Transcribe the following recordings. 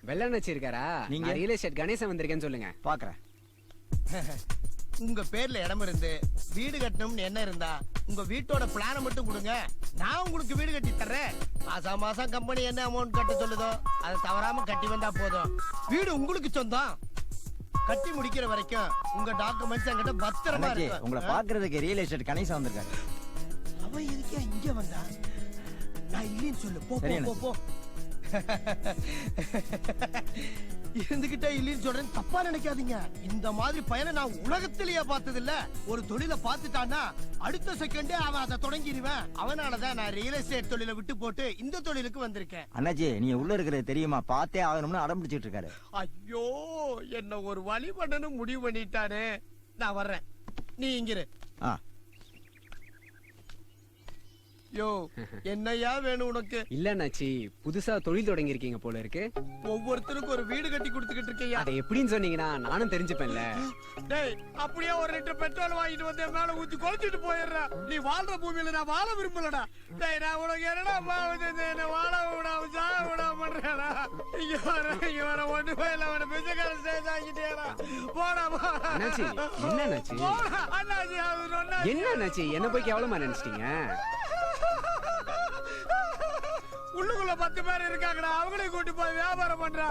வெள்ளண்ணாச்சி இருக்காரா? நீங்க? Real estate Ganesan வந்திருக்கேன்னு சொல்லுங்க. பாக்குறேன். உங்க பேர்ல இடம் இருந்து வீடு கட்டணும்னு என்ன இருந்தா உங்க வீட்டோட பிளான மட்டும் கொடுங்க, நான் உங்களுக்கு வீடு கட்டி தர்றேன். மாசம் மாசம் கம்பெனி என்ன அமௌண்ட் கட்ட சொல்லுதோ அதை தவறாம கட்டி வந்தா போதும். வீடு உங்களுக்கு சொந்தம். கட்டி முடிக்கிற வரைக்கும் உங்க டாக்குமெண்ட்ஸ் என்கிட்ட பத்திரமா அண்ணாச்சி, இருக்கு. உங்களை பாக்குறதுக்கு ரியல் எஸ்டேட் கணேசன் வந்திருக்காரு. அவன் எதுக்கே இங்க வந்தா? நான் இல்லைன்னு சொல்லு. போ சரி, போ போ. இருந்துகிட்டே இல்லைன்னு சொல்றேன், தப்பா நினைக்காதீங்க. இந்த மாதிரி பையனை நான் உலகத்திலேயே பார்த்தது இல்ல. ஒரு தொழிலை பார்த்துட்டான்னா அடுத்த செகண்டே அவன் அதை தொடங்கிடுவேன். அவனாலதான் நான் ரியல் எஸ்டேட் தொழிலை விட்டு போட்டு இந்த தொழிலுக்கு வந்திருக்கேன். அண்ணாச்சி, நீங்க உள்ள இருக்கிறது தெரியுமா? பார்த்தே ஆகணும்னு அடம் பிடிச்சிட்டு இருக்காரு. ஐயோ, என்ன ஒரு வழி பண்ணணும் முடிவு பண்ணிட்டானே. நான் வர்றேன், நீ இங்கிரு. ஆ, யோ, என்னையா வேணும் உனக்கு? இல்ல அண்ணாச்சி, புதுசா தொழில் தொடங்கி இருக்கீங்க போல இருக்கு. ஒவ்வொருத்தருக்கும் ஒரு வீடு கட்டி கொடுத்துக்கிட்டு இருக்கையா? அதை எப்படின்னு சொன்னீங்கன்னா நானும் தெரிஞ்சுப்பேன்ல. டேய், அப்படியே ஒரு லிட்டர் பெட்ரோல் வாங்கிட்டு வந்து என் மேல ஊத்தி கொளுத்திட்டு போயிடுற. நீ வாழ்ற பூமியில நான் வாழ விரும்பலடா. டேய், நான் உனக்கு என்னடா என்ன வாழ விடாம சாக விடாம பண்றேடா. இங்க வர ஒண்ணு போயில அவனை பிச்சைக்கார ஸ்டேஜ் ஆகிட்டேடா. போடா அண்ணாச்சி, என்ன அண்ணாச்சி? அண்ணாச்சி, என்ன அண்ணாச்சி, என்ன போய் கேவலமா நினைச்சிட்டீங்க? உள்ளுக்குள்ள 10 பேர் இருக்காங்கடா, அவங்களையும் கூட்டி போய் வியாபாரம் பண்றா.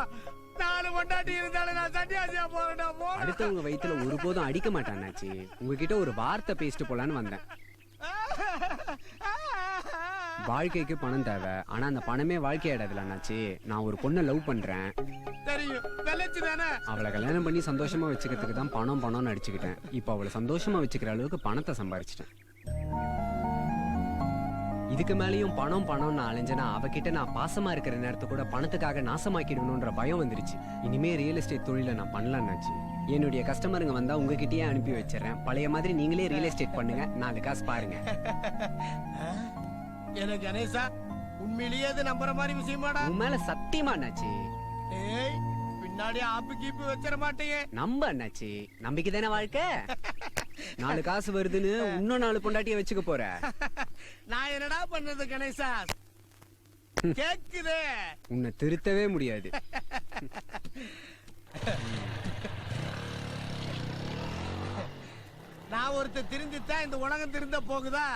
4 பொண்டாட்டி இருந்தாலும் நான் சன்னியாசியா போறேன்டா. அடுத்தவங்க வயித்துல ஒருபோதும் அடிக்க மாட்டேன் அண்ணாச்சி. உங்ககிட்ட ஒரு வார்த்தை பேசிட்டு போலான்னு வந்தேன். வாழ்க்கைக்கு பணம் தேவை, ஆனா அந்த பணமே வாழ்க்கையாடதுல அண்ணாச்சி. நான் ஒரு பொண்ணை லவ் பண்றேன். தெரியும், வெள்ளச்சுதானே. அவளை கல்யாணம் பண்ணி சந்தோஷமா வச்சுக்கிறதுக்கு தான் பணம்னு அடிச்சுக்கிட்டேன். இப்ப அவளை சந்தோஷமா வச்சுக்கிற அளவுக்கு பணத்தை சம்பாரிச்சிட்டேன். இதுக்கு மேலேயும் பணம்னு அலைஞ்சனா அவகிட்ட நான் பாசமா இருக்கிற நேரத்தை கூட பணத்துக்காக நாசமாக்கிடணும்ன்ற பயம் வந்துருச்சு. இனிமே ரியல் எஸ்டேட் தொழிலை நான் பண்ணலான்னாச்சு. என்னுடைய கஸ்டமருங்க வந்தா உங்ககிட்டயே அனுப்பி வச்சிடறேன். பழைய மாதிரி நீங்களே ரியல் எஸ்டேட் பண்ணுங்க, 4 காசு பாருங்க. எனக்கு கணேசா, உண்மையிலேயே அது நம்புற மாதிரி விஷயமாடா? உன் மேல சத்தியமா அண்ணாச்சி. ஏய், பின்னாடி ஆப்பு கீப்பு வச்சிட மாட்டேயே. நம்ப அண்ணாச்சி, நம்பிக்கை தானே வாழ்க்கை. 4 காசு வருதுன்னு இன்னும் 4 பொண்டாட்டிய வச்சுக்க போற. நான் என்னடா பண்றது கணேசா? கேக்குதே. உன்னை திருத்தவே முடியாது. நான் ஒருத்தர் திருந்தித்தான் இந்த உலகம் திருந்த போகுதா?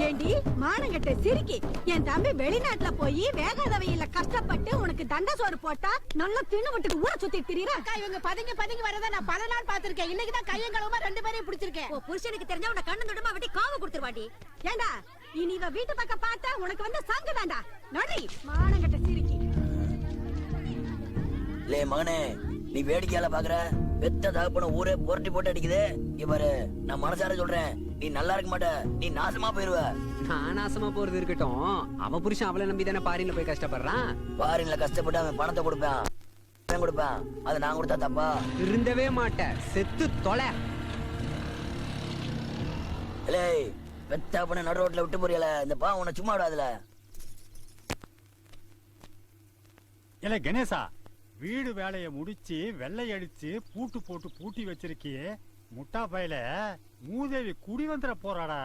ஏண்டி மானங்கட்ட சிரிக்கி, என் தம்பி வெளிநாட்டுல போய் வேகாத வெயில கஷ்டப்பட்டு உனக்கு தண்ட சோறு போட்டா நல்லா தின்னு விட்டுக்கு ஊரை சுத்தி திரியற. இவங்க பதுங்கி வரத நான் பல நாள் பாத்திருக்கேன். இன்னைக்குதான் கையங்களவுமா 2 பேரையும் பிடிச்சிருக்கேன். புருஷனுக்கு தெரிஞ்சா உன கண்ணு தொடுமா விட்டு காவ கொடுத்துருவாடி. ஏண்டா இனி இவ வீட்டு பக்கம் பார்த்தா உனக்கு வந்து சங்கு தாண்டா. நடி மானங்கட்ட சிரிக்கி. லே மகனே, நீ வேடிக்கையால பாக்குற? பெத்த தகப்பன ஊரே புரட்டி போட்டு அடிக்குது. இவரு நான் மனசார சொல்றேன், நீ நல்லா இருக்க மாட்ட, நீ நாசமா போயிருவ. நான் நாசமா போறது இருக்கட்டும், அவ புருஷன் அவளை நம்பி தானே பாரின்ல போய் கஷ்டப்படுறான். பாரின்ல கஷ்டப்பட்டு அவன் பணத்தை கொடுப்பேன், அது நான் கொடுத்தா தப்பா? இருந்தவே மாட்டேன், செத்து தொலை. லே, பெத்த தகப்பன நடு ரோட்ல விட்டு போறியல, இந்த பா உன்னை சும்மா விடாதுல. இல்ல கணேசா, வீடு வேலையை முடிச்சு வெள்ளை அடிச்சு பூட்டு போட்டு பூட்டி வச்சிருக்கியே முட்டா பையில. மூதேவி குடி வந்துட போறாடா.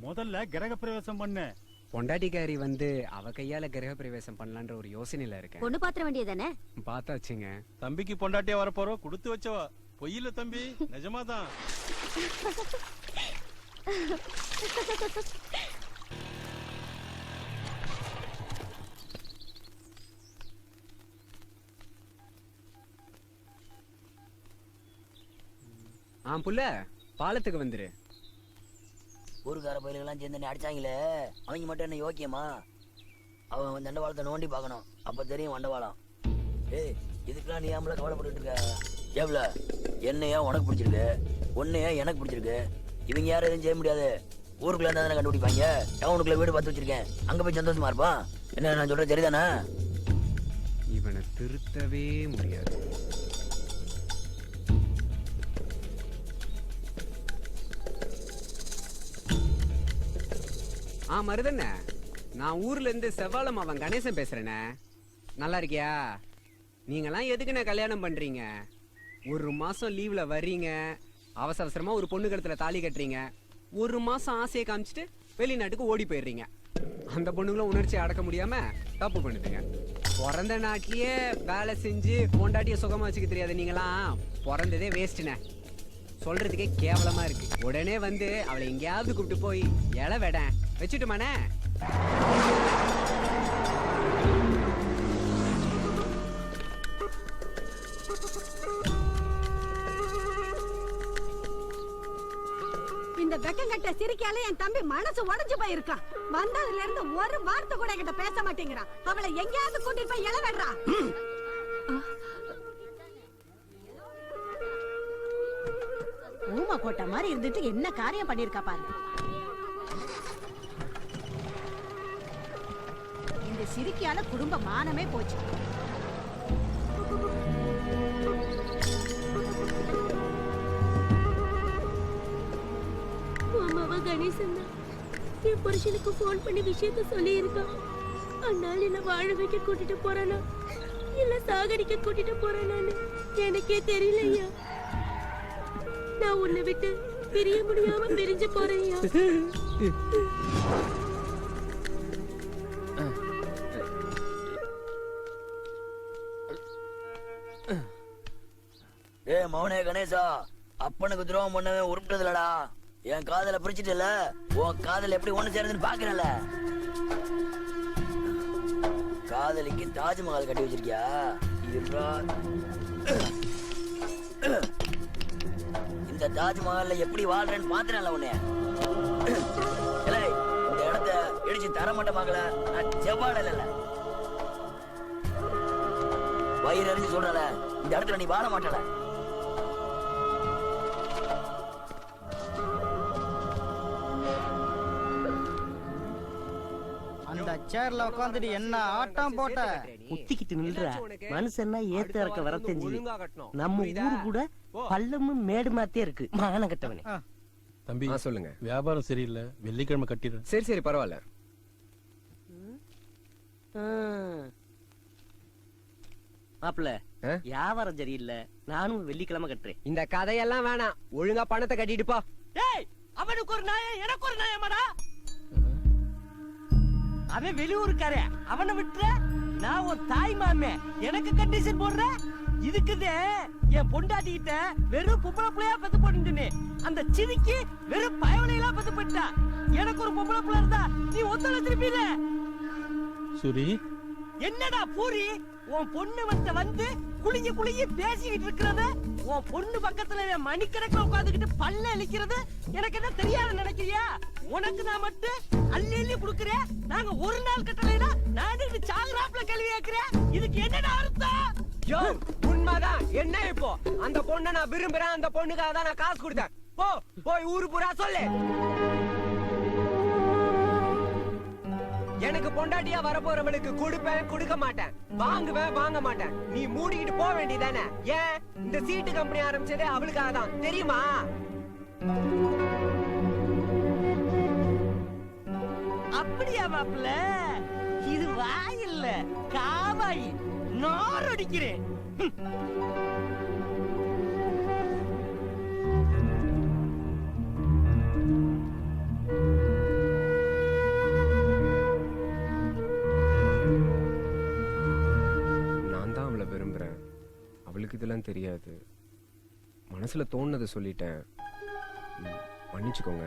முதல்ல கிரக பிரவேசம் பண்ணு. பொண்டாட்டிக்காரி வந்து அவ கையால கிரக பிரவேசம் பண்ணலான்ற ஒரு யோசனையில இருக்கேன். பொண்ணு பாத்திர வேண்டியதானே? பார்த்தாச்சுங்க. தம்பிக்கு பொண்டாட்டியா வரப்போறோம், கொடுத்து வச்சவா. பொய்யில தம்பி, நிஜமாதான். புள்ள, பாலத்துக்கு வந்துரு. ஊருக்கார பயிலுக்கெல்லாம் சேர்ந்து என்ன அடிச்சாங்களே, அவங்க மட்டும் என்ன யோக்கியமா? அவன் தண்டவாளத்தை நோண்டி பார்க்கணும், அப்ப தெரியும் வண்டவாளம். ஏய், இதுக்கெல்லாம் நீ ஏன் கவலைப்பட்டு இருக்க? எவ்வளோ என்னையா உனக்கு பிடிச்சிருக்கு, ஒன்னையா எனக்கு பிடிச்சிருக்கு. இவங்க யாரும் எதுவும் செய்ய முடியாது. ஊருக்குள்ள இருந்தா தானே கண்டுபிடிப்பாங்க. டவுனுக்குள்ள வீடு பார்த்து வச்சிருக்கேன், அங்க போய் சந்தோஷமா இருப்பான். என்ன நான் சொல்றது சரிதானே? இவனை திருத்தவே முடியாது. மருதண்ண, நான் ஊர்ல இருந்து செவ்வாழம் அவன் கணேசன் பேசுறேனே. நல்லா இருக்கியா? நீங்கெல்லாம் எதுக்குண்ணே கல்யாணம் பண்றீங்க? ஒரு மாசம் லீவ்ல வர்றீங்க, அவசர அவசரமா ஒரு பொண்ணு கழுத்துல தாலி கட்டுறீங்க, ஒரு மாசம் ஆசையை காமிச்சிட்டு வெளிநாட்டுக்கு ஓடி போயிடுறீங்க. அந்த பொண்ணுங்களும் உணர்ச்சி அடக்க முடியாம தப்பு பண்ணுதுங்க. பிறந்த நாட்டிலேயே வேலை செஞ்சு பொண்டாட்டிய சுகமா வச்சுக்க தெரியாது நீங்களாம் பிறந்ததே வேஸ்ட்ண்ணே. சொல்றதுக்கே கேவலமா இருக்கு. உடனே வந்து அவளை எங்கேயாவது கூப்பிட்டு போய் இலை வெட வச்சுட்டுமாண்ணே. இந்த வெக்கங்கட்ட சிரிக்கால என் தம்பி மனசு உடைஞ்சு போயிருக்கான். வந்ததுல இருந்து ஒரு வார்த்தை கூட என்கிட்ட பேச மாட்டேங்கிறான். அவளை எங்கேயாவது கூட்டிட்டு போய் இலை வெடுறா. ஊமா கோட்டை மாதிரி இருந்துட்டு என்ன காரியம் பண்ணிருக்கா பாருங்க. இந்த சிரிக்கால குடும்ப மானமே போச்சு. மாமாவா கணேசன் தான் என் புருஷனுக்கு போன் பண்ணி விஷயத்த சொல்லி இருக்கான். அதனால என்ன வாழ வைக்க கூட்டிட்டு போறானா இல்ல சாகடிக்க கூட்டிட்டு போறானான்னு எனக்கே தெரியலையா. நான் உன்னை விட்டு பிரிய முடியாம பிரிஞ்சு போறேன்யா. மௌனே கணேசா, அப்பனுக்கு துரோகம் பண்ணவே உருப்பிட்டதுலடா. என் காதல பிரிச்சுட்டல, உன் காதல் எப்படி ஒண்ணு சேருதுன்னு பாக்குறல. காதலிக்கு தாஜ்மஹால் கட்டி வச்சிருக்கியா? இந்த தாஜ்மஹால்ல எப்படி வாழ்றேன்னு பாத்துறல உன்னை. இந்த இடத்த இடிச்சு தரமட்டமாகல, நான் செவ்வாடல வயிறு அறிஞ்சு சொல்றல, இந்த இடத்துல நீ வாழ மாட்டல. அந்த சேர்ல உட்காந்துட்டு என்ன ஆட்டம் போட்ட. குத்திக்கிட்டு நில்ற மனுஷன்னா ஏத்து இறக்க வர தெரிஞ்சு. நம்ம ஊரு கூட பள்ளமும் மேடு மாத்தே இருக்கு. மான கட்டவனே. தம்பி சொல்லுங்க. வியாபாரம் சரியில்லை, வெள்ளிக்கிழமை கட்டிடுறேன். சரி சரி பரவாயில்ல. மாப்பிள்ள வியாபாரம் சரியில்லை, நானும் வெள்ளிக்கிழமை கட்டுறேன். இந்த கதையெல்லாம் வேணாம், ஒழுங்கா பணத்தை கட்டிட்டு போ. டேய், அவனுக்கு ஒரு நாயம் எனக்கு ஒரு நாயமாடா. அவன் வெளியூருக்காரே, அவனை விட்டுற. நான் ஒரு தாய் மாமே, எனக்கு கண்டிஷன் போடுற. இதுக்குதே என் பொண்டாட்டிக்கிட்ட வெறும் பொம்பளை பிள்ளையா பத்து போட்டு அந்த சிரிக்கி வெறும் பயவனையெல்லாம் பத்து போட்டா. எனக்கு ஒரு பொம்பளை பிள்ளை இருந்தா நீ ஒத்துழைச்சிருப்பீல. சூரி, என்னடா பூரி, உன் பொண்ணு வந்து குளிங்க குளிங்க பேசிக்கிட்டு இருக்கிறத, உன் பொண்ணு பக்கத்துல மணிக்கணக்கில் உட்காந்துக்கிட்டு பல்ல அழிக்கிறது எனக்கு என்ன தெரியாது நினைக்கிறியா? உனக்கு நான் மட்டும் அள்ளி அள்ளி குடுக்கிறேன். நாங்க ஒரு நாள் கட்டலைனா நானே சாகுறாப்புல கேள்வி கேட்கிறேன். இதுக்கு என்னடா அர்த்தம்? யோ, உண்மைதான். என்ன இப்போ அந்த பொண்ணை நான் விரும்புறேன், அந்த பொண்ணுக்காக தான் நான் காசு கொடுத்தேன். போ போய் ஊரு பூரா சொல்லு. எனக்கு பொண்டாட்டியா வரப்போறவளுக்கு கொடுப்பேன், கொடுக்க மாட்டேன், வாங்குவேன், வாங்க மாட்டேன். நீ மூடிக்கிட்டு போக வேண்டியதானே? ஏன் இந்த சீட்டு கம்பெனி ஆரம்பிச்சதே அவளுக்காக தான், தெரியுமா? அப்படியா மாப்பிள்ள? இது வாய் இல்ல, காவாய். நார் அடிக்கிறேன். அவளுக்கு இதெல்லாம் தெரியாது. மனசுல தோணுனதை சொல்லிட்டேன், மன்னிச்சுக்கோங்க.